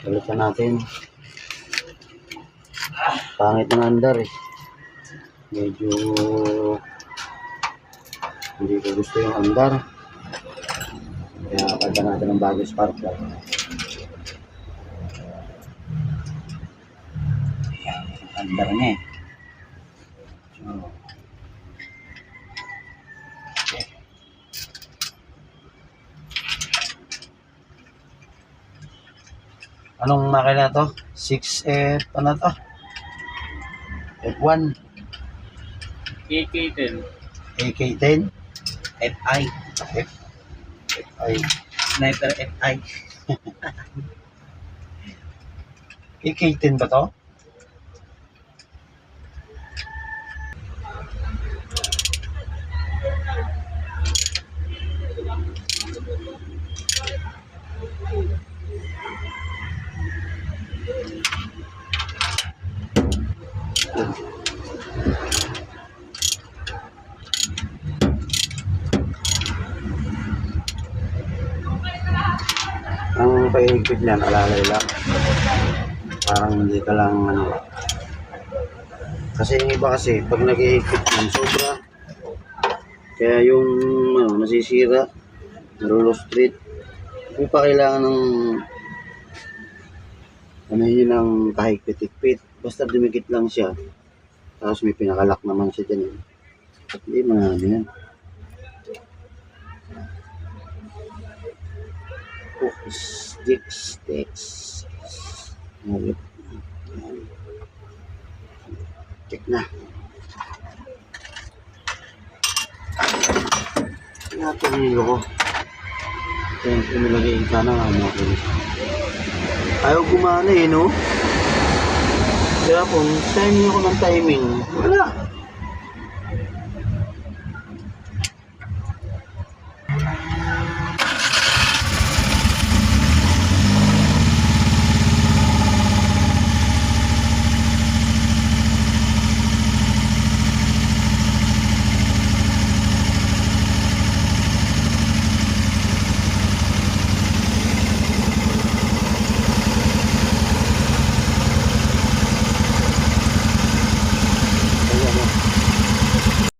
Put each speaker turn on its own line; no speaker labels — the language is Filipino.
Balikan natin. Pangit ng andar eh. Medyo hindi ko gusto yung andar. Kaya pagka natin ng bagong spark plug. Andar niya eh. So, okay. Anong makina to? 6F ano to? F1
AK10
AK10
FI
FI
Sniper FI
AK10 ba to? Ang paihigpit niyan, alalay lang. Parang hindi ka lang ano. Kasi yung iba kasi, pag nag-ihigpit yan, sobra. Kaya yung ano, nasisira, narulostrate. Hindi pa kailangan ng ano yun ng kahigpit-higpit. Basta dumikit lang siya. Tapos may pinakalak naman siya dyan. Hindi mga ano yan. Sticks. Check na. Natanilo ko. Ito yung pinilagay sana ano ako. Ayaw gumana eh, no? Kaya po, timing ako ng timing. Wala.